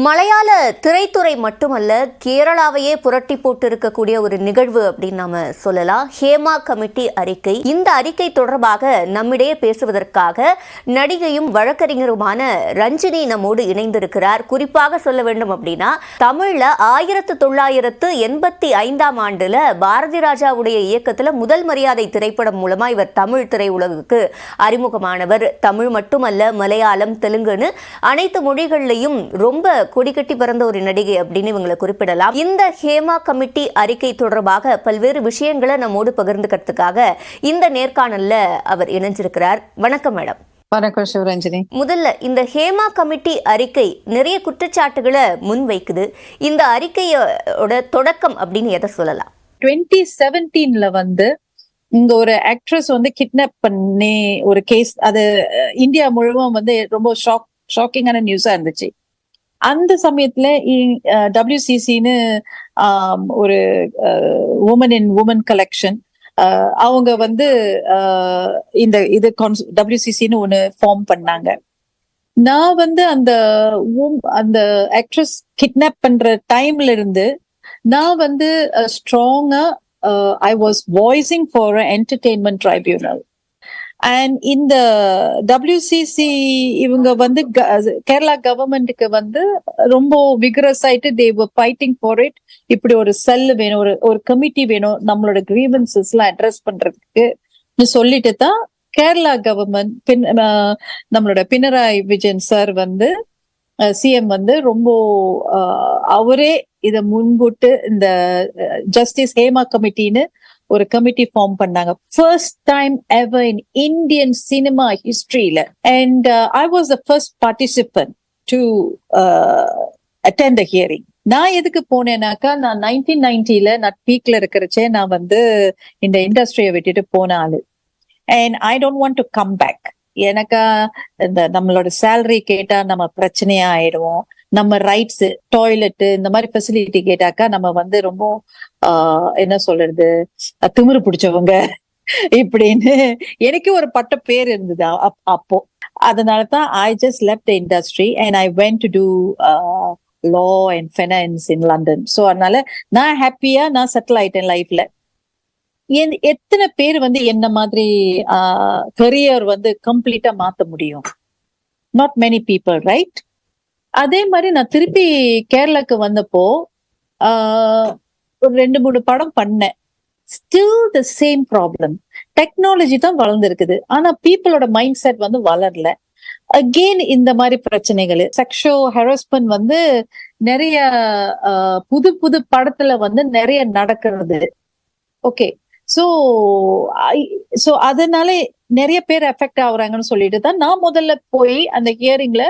மலையாள திரைத்துறை மட்டுமல்ல, கேரளாவையே புரட்டி போட்டு இருக்கக்கூடிய ஒரு நிகழ்வு அப்படின்னு நாம சொல்லலாம். ஹேமா கமிட்டி அறிக்கை. இந்த அறிக்கை தொடர்பாக நம்மிடையே பேசுவதற்காக நடிகையும் வழக்கறிஞருமான ரஞ்சினி நம்மோடு இணைந்திருக்கிறார். குறிப்பாக சொல்ல வேண்டும் அப்படின்னா, தமிழ்ல 1985 ஆண்டுல பாரதி ராஜாவுடைய இயக்கத்துல முதல் மரியாதை திரைப்படம் மூலமா இவர் தமிழ் திரையுலகுக்கு அறிமுகமானவர். தமிழ் மட்டுமல்ல, மலையாளம், தெலுங்குன்னு அனைத்து மொழிகளிலையும் ரொம்ப கொடிக்கட்டி பிறந்த ஒரு நடிகை அப்படின்னு இவங்களை குறிப்பிடலாம். இந்த ஹேமா கமிட்டி அறிக்கை தொடர்பாக பல்வேறு விஷயங்களை நம்மோடு பகிர்ந்துக்கிறதுக்காக இந்த நேர்காணல்ல அவர் இணைஞ்சிருக்கிறார். வணக்கம் மேடம். வணக்கம் சிவரஞ்சனி. முதல்ல இந்த ஹேமா கமிட்டி அறிக்கை நிறைய குற்றச்சாட்டுகளை முன்வைக்குது. இந்த அறிக்கையோட தொடக்கம் அப்படின்னு எதை சொல்லலாம்? 2017 இங்க ஒரு ஆக்ட்ரஸ் கிட்னாப் பண்ணி ஒரு கேஸ், அது இந்தியா முழுவதும் ரொம்ப ஷாக்கிங்கான நியூஸா இருந்துச்சு. அந்த சமயத்துல WCCன்னு ஒரு உமன் இன் உமன் கலெக்ஷன், அவங்க இந்த இது WCCன்னு ஒண்ணு ஃபார்ம் பண்ணாங்க. நான் அந்த ஆக்ட்ரஸ் கிட்னாப் பண்ற டைம்ல இருந்து நான் ஸ்ட்ராங்கா I was voicing for an entertainment tribunal. And இந்த WCC இவங்க கேரளா கவர்மெண்ட்டுக்கு ரொம்ப விகரஸ் ஆயிட்டு they were fighting for it. இப்படி ஒரு செல் வேணும், ஒரு கமிட்டி வேணும் நம்மளோட கிரீவன்சஸ் எல்லாம் அட்ரஸ் பண்றதுக்கு சொல்லிட்டு தான் கேரளா கவர்மெண்ட் நம்மளோட பினராயி விஜயன் சார் சிஎம் ரொம்ப அவரே இத முன்கூட்டு இந்த ஜஸ்டிஸ் ஹேமா கமிட்டின்னு ஒரு கமிட்டி ஃபார்ம் பண்ணாங்க. First time ever in Indian cinema ஹிஸ்டரியில. And I was the first participant to attend the hearing. நான் எதுக்கு போனேன்னாக்கா, நான் 1990 நான் பீக்ல இருக்கிறச்சே நான் இந்த இண்டஸ்ட்ரியை விட்டுட்டு போன ஆளு. And I don't want to come back. எனக்கா இந்த நம்மளோட சேலரி கேட்டா நம்ம பிரச்சனையா ஆயிடுவோம், நம்ம ரைட்ஸ், டாய்லெட், இந்த மாதிரி ஃபெசிலிட்டி கேட்டாக்கா நம்ம ரொம்ப என்ன சொல்றது, திமிரு பிடிச்சவங்க இப்படின்னு எனக்கு ஒரு பட்ட பேர் இருந்தது அப்போ. அதனாலதான் I just left the industry and I went to do law and finance in London. So அதனால நான் ஹாப்பியா நான் செட்டில் ஆயிட்டேன் லைஃப்ல. எத்தனை பேர் என்ன மாதிரி கரியர் கம்ப்ளீட்டா மாத்த முடியும்? Not many people, right? அதே மாதிரி நான் திருப்பி கேரளாக்கு வந்தப்போ ஒரு 2-3 படம் பண்ணேன். Still the same problem. Technology தான் வளர்ந்துருக்குது, ஆனா பீப்புளோட மைண்ட் செட் வளரல. அகெயின் இந்த மாதிரி பிரச்சனைகள், செக்ஷுவல் ஹராஸ்மெண்ட் நிறைய புது புது படத்துல நிறைய நடக்கிறது. ஓகே, சோ அதனால நிறைய பேர் எஃபெக்ட் ஆகுறாங்கன்னு சொல்லிட்டு தான் நான் முதல்ல போய் அந்த ஹியரிங்ல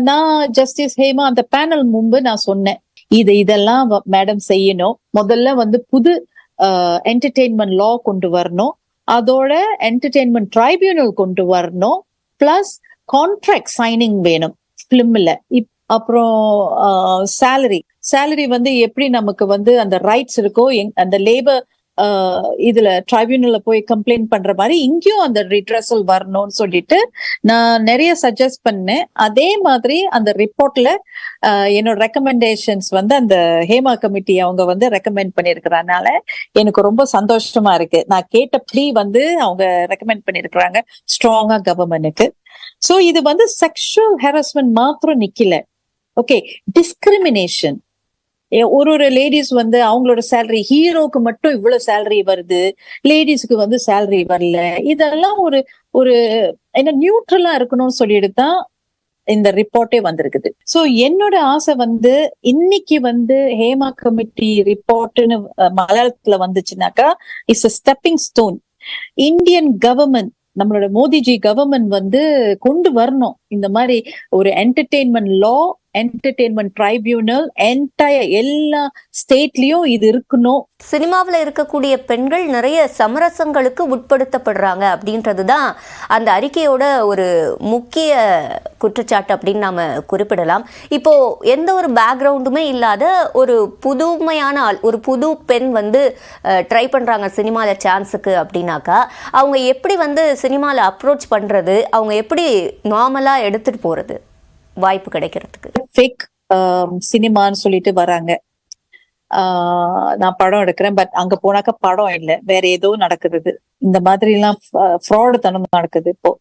நான் ஜஸ்டிஸ் ஹேமா அந்த பேனல் முன்பு நான் சொன்னேன், இதெல்லாம் மேடம் செய்யணும். முதல்ல புது என்டர்டெயின்மெண்ட் லா கொண்டு வரணும், அதோட என்டர்டெயின்மெண்ட் ட்ரைபியூனல் கொண்டு வரணும், பிளஸ் கான்ட்ராக்ட் சைனிங் வேணும் பிலிம்ல. அப்புறம் சேலரி எப்படி நமக்கு அந்த ரைட்ஸ் இருக்கோ, அந்த லேபர் இதுல ட்ரைபியூனல்ல போய் கம்ப்ளைண்ட் பண்ற மாதிரி இங்கேயும் அந்த ரிட்ரஸல் வரணும்னு சொல்லிட்டு நான் நிறைய சஜஸ்ட் பண்ணேன். அதே மாதிரி அந்த ரிப்போர்ட்ல என்னோட ரெக்கமெண்டேஷன்ஸ் அந்த ஹேமா கமிட்டி அவங்க ரெக்கமெண்ட் பண்ணிருக்கிறதுனால எனக்கு ரொம்ப சந்தோஷமா இருக்கு. நான் கேட்டபடி அவங்க ரெக்கமெண்ட் பண்ணிருக்கிறாங்க ஸ்ட்ராங்கா கவர்மெண்ட்டுக்கு. சோ இது செக்ஷுவல் ஹராஸ்மெண்ட் மாத்திரம் நிக்கல. Okay, discrimination. ஒரு லேடிஸ் அவங்களோட சேலரி, ஹீரோக்கு மட்டும் இவ்வளவு சேலரி வருது, லேடிஸ்க்கு சேலரி வரல. இதெல்லாம் ஒரு என்ன நியூட்ரலா இருக்கணும்னு சொல்லிட்டு தான் இந்த ரிப்போர்ட்டே வந்திருக்குது. சோ என்னோட ஆசை இன்னைக்கு ஹேமா கமிட்டி ரிப்போர்ட்னு மலையாளத்துல வந்துச்சுனாக்கா it's a stepping stone. Indian government, நம்மளோட மோடிஜி கவர்மெண்ட் கொண்டு வரணும் இந்த மாதிரி ஒரு entertainment law, entertainment tribunal entire எல்லா ஸ்டேட்லயும் இது இருக்கணும். சினிமாவில் இருக்கக்கூடிய பெண்கள் நிறைய சமரசங்களுக்கு உட்படுத்தப்படுறாங்க அப்படின்றதுதான் அந்த அறிக்கையோட ஒரு முக்கிய குற்றச்சாட்டு அப்படின்னு நாம குறிப்பிடலாம். இப்போ எந்த ஒரு பேக்ரவுண்டுமே இல்லாத ஒரு புதுமையான ஆள், ஒரு புது பெண் ட்ரை பண்றாங்க சினிமாவில் சான்ஸுக்கு அப்படின்னாக்கா, அவங்க எப்படி சினிமாவில் அப்ரோச் பண்றது, அவங்க எப்படி நார்மலா எடுத்துட்டு போறது வாய்ப்பு கிடைக்கிறதுக்கு? ஃபேக் சினிமான்னு சொல்லிட்டு வராங்க. நான் படம் எடுக்கிறேன், பட் அங்க போனாக்கா படம் இல்லை, வேற ஏதோ நடக்குது. இந்த மாதிரி எல்லாம் ஃப்ராடு தனம் நடக்குது இப்போ.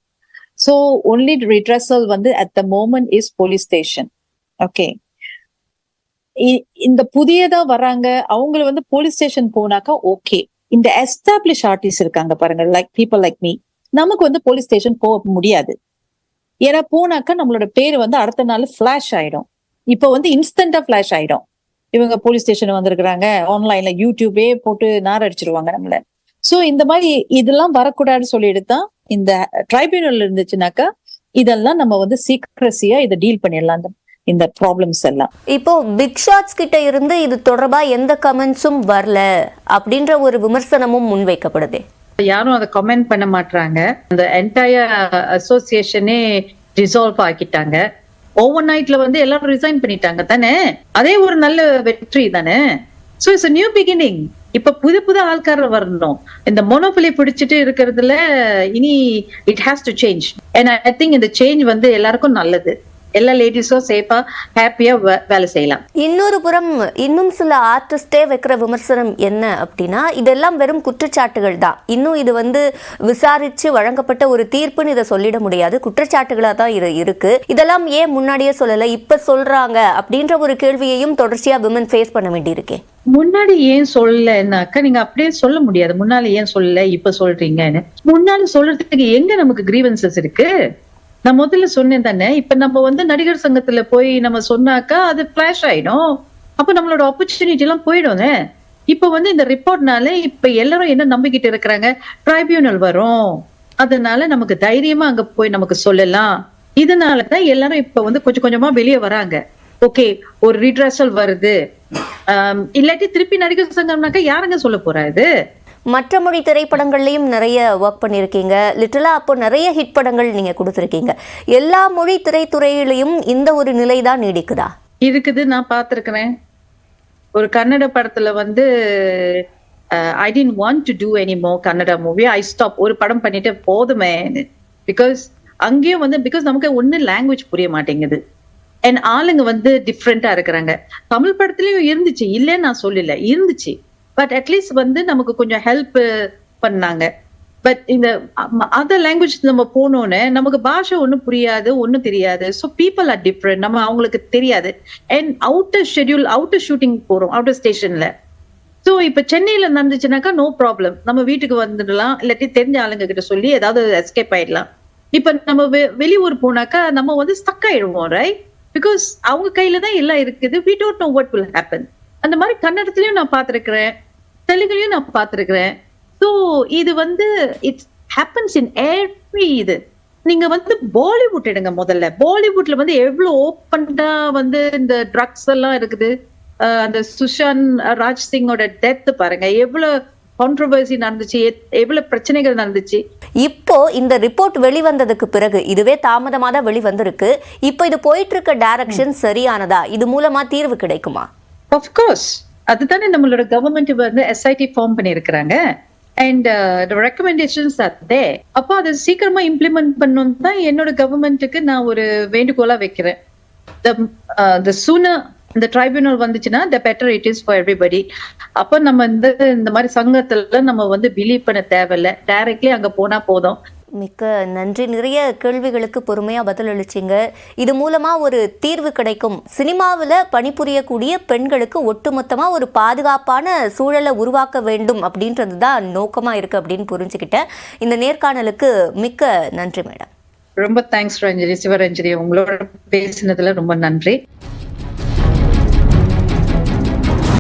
ஸோ ஒன்லி ரிட்ரஸல் வந்து at the moment is police station. Okay, இந்த புதியதா வராங்க அவங்கள வந்து போலீஸ் ஸ்டேஷன் போனாக்கா ஓகே. இந்த எஸ்டாப்ளிஷ் ஆர்டிஸ்ட் இருக்காங்க பாருங்க, லைக் பீப்புள் லைக் மீ, நமக்கு வந்து போலீஸ் ஸ்டேஷன் போக முடியாது. ஏன்னா போனாக்கா நம்மளோட பேர் வந்து அடுத்த நாள் ஃபிளாஷ் ஆயிடும். இப்போ வந்து இன்ஸ்டன்டா ஃபிளாஷ் ஆயிடும். இவங்க போலீஸ் ஸ்டேஷன் வந்திருக்கிறாங்க, ஆன்லைன்ல யூடியூபே போட்டு நார் அடிச்சிருவாங்க நம்மள. சோ இந்த மாதிரி இதெல்லாம் வரக்கூடாதுன்னு சொல்லிட்டு தான் இந்த ட்ரைபியூனல் இருந்துச்சுனாக்கா இதெல்லாம் நம்ம வந்து சீக்ரஸியா இதை டீல் பண்ணிடலாம், இந்த ப்ராப்ளம்ஸ் எல்லாம். இப்போ பிக் ஷாட்ஸ் கிட்ட இருந்து இது தொடர்பா எந்த கமெண்ட்ஸும் வரல அப்படின்ற ஒரு விமர்சனமும் முன்வைக்கப்படுது. யாரும் அதை கமெண்ட் பண்ண மாட்டாங்க. அந்த என்டையர் அசோசியேஷனே டிசால்வ் ஆக்கிட்டாங்க. ஓவர் நைட்ல வந்து எல்லாரும் ரிசைன் பண்ணிட்டாங்க தானே. அதே ஒரு நல்ல வெற்றி தானே. So it's a new beginning. இப்ப புது ஆள்காரர் வரணும். இந்த மோனோபொலி பிடிச்சிட்டு இருக்கிறதுல இனி it has to change. And I think இந்த சேஞ்ச் வந்து எல்லாருக்கும் நல்லது. எல்லா லேடிஸும் சேஃபா ஹாப்பியா வேலை செய்யலாம். இன்னொரு புறம் இன்னும் சில ஆர்டிஸ்டே வைக்கிற விமர்சனம் என்ன அப்படின்னா, இதெல்லாம் வெறும் குற்றச்சாட்டுகள் தான், இன்னும் இது வந்து விசாரிச்சு வழங்கப்பட்ட ஒரு தீர்ப்புன்னு இதை சொல்லிட முடியாது, குற்றச்சாட்டுகளா தான் இருக்கு, இதெல்லாம் ஏன் முன்னாடியே சொல்லல, இப்ப சொல்றாங்க அப்படின்ற ஒரு கேள்வியையும் தொடர்ச்சியா விமன் ஃபேஸ் பண்ண வேண்டியிருக்கு. முன்னாடி ஏன் சொல்லலைன்னாக்கா நீங்க அப்படியே சொல்ல முடியாது. முன்னாடி ஏன் சொல்லல இப்ப சொல்றீங்கன்னு. முன்னாடி சொல்றதுக்கு எங்க நமக்கு கிரீவன்சஸ் இருக்கு? நான் முதல்ல சொன்னேன் தானே. இப்ப நம்ம வந்து நடிகர் சங்கத்துல போய் நம்ம சொன்னாக்கா அது பிளாஷ் ஆயிடும். அப்ப நம்மளோட ஆப்பர்ச்சுனிட்டி எல்லாம் போயிடும். இப்ப வந்து இந்த ரிப்போர்ட்னால இப்ப எல்லாரும் என்ன நம்பிக்கிட்டு இருக்கிறாங்க, ட்ரைபியூனல் வரும், அதனால நமக்கு தைரியமா அங்க போய் நமக்கு சொல்லலாம். இதனாலதான் எல்லாரும் இப்ப வந்து கொஞ்சம் கொஞ்சமா வெளியே வராங்க. ஓகே, ஒரு ரீட்ரஸல் வருது. இல்லாட்டி திருப்பி நடிகர் சங்கம்னாக்கா யாருங்க சொல்ல போறா? இது மற்ற மொழி திரைப்படங்கள்லையும் நிறைய ஒர்க் பண்ணியிருக்கீங்க, லிட்டலா அப்போ நிறைய ஹிட் படங்கள் நீங்க கொடுத்துருக்கீங்க. எல்லா மொழி திரைத்துறையிலையும் இந்த ஒரு நிலை தான் நீடிக்குதா? இருக்குது, நான் பார்த்திருக்கிறேன். ஒரு கன்னட படத்துல வந்து I didn't want to do any more Kannada movie. I stop. ஒரு படம் பண்ணிட்டு போதுமே. பிகாஸ் அங்கேயும் வந்து பிகாஸ் நமக்கு ஒண்ணு லாங்குவேஜ் புரிய மாட்டேங்குது. அண்ட் ஆளுங்க வந்து டிஃப்ரெண்டா இருக்கிறாங்க. தமிழ் படத்துலயும் இருந்துச்சு, இல்லைன்னு நான் சொல்லல, இருந்துச்சு. பட் அட்லீஸ்ட் வந்து நமக்கு கொஞ்சம் ஹெல்ப் பண்ணாங்க. பட் இந்த அதர் லாங்குவேஜ் நம்ம போனோன்னு நமக்கு பாஷை ஒன்றும் புரியாது, ஒன்றும் தெரியாது. ஸோ பீப்புள் ஆர் டிஃப்ரெண்ட், நம்ம அவங்களுக்கு தெரியாது. அண்ட் அவுட்டர் ஷூட்டிங் போறோம், அவுட்டர் ஸ்டேஷன்ல. ஸோ இப்ப சென்னையில நடந்துச்சுனாக்கா நோ ப்ராப்ளம், நம்ம வீட்டுக்கு வந்துடலாம், இல்லாட்டி தெரிஞ்ச ஆளுங்க கிட்ட சொல்லி ஏதாவது எஸ்கேப் ஆயிடலாம். இப்ப நம்ம வெளியூர் போனாக்கா நம்ம வந்து ஸ்டக் ஆயிடுவோம், ரைட்? பிகாஸ் அவங்க கையில தான் எல்லாம் இருக்குது. we don't know what will happen. அந்த மாதிரி கன்னடத்துலயும் நான் பார்த்திருக்கிறேன், தெலுங்குலயும் நான் பார்த்திருக்கிறேன். ஸோ இது வந்து இட்ஸ் ஹேப்பன்ஸ் இன் எவ்ரி இது. நீங்க வந்து பாலிவுட் எடுங்க முதல்ல. பாலிவுட்ல வந்து எவ்வளவு ஓப்பன்டா வந்து இந்த ட்ரக்ஸ் எல்லாம் இருக்குது. அந்த சுஷாந்த் ராஜ் சிங்கோட டெத் பாருங்க, எவ்வளவு கான்ட்ரோவர்சி நடந்துச்சு, எவ்வளவு பிரச்சனைகள் நடந்துச்சு. இப்போ இந்த ரிப்போர்ட் வெளிவந்ததுக்கு பிறகு, இதுவே தாமதமா தான் வெளிவந்திருக்கு, இப்போ இது போயிட்டு இருக்க டைரக்ஷன் சரியானதா? இது மூலமா தீர்வு கிடைக்குமா? ஆஃப்கோர்ஸ், அதுதானே நம்மளோட கவர்மெண்ட் வந்து எஸ்ஐடி ஃபார்ம் பண்ணிருக்கிறாங்க. And recommendations are there. அப்போ அதை சீக்கிரமா இம்ப்ளிமெண்ட் பண்ணணும் தான் என்னோட கவர்மெண்ட்டுக்கு நான் ஒரு வேண்டுகோளா வைக்கிறேன். the sooner இந்த ட்ரைபியூனல் வந்துச்சுன்னா the better it is for everybody. அப்போ நம்ம இந்த மாதிரி சங்கத்துல நம்ம வந்து பிலீவ் பண்ண தேவையில்லை, டைரக்ட்லி அங்க போனா போதும். மிக்க நன்றி. நிறைய கேள்விகளுக்கு பொறுமையா பதில் அளிச்சிங்க. இது மூலமா ஒரு தீர்வு கிடைக்கும். சினிமாவில் பணிபுரியக்கூடிய பெண்களுக்கு ஒட்டுமொத்தமா ஒரு பாதுகாப்பான சூழலை உருவாக்க வேண்டும் அப்படின்றது தான் நோக்கமா இருக்கு அப்படின்னு புரிஞ்சுக்கிட்டேன். இந்த நேர்காணலுக்கு மிக்க நன்றி மேடம். ரொம்ப தேங்க்ஸ் ரஞ்சனி, சிவரஞ்சனி, உங்களோட பேசினதுல ரொம்ப நன்றி.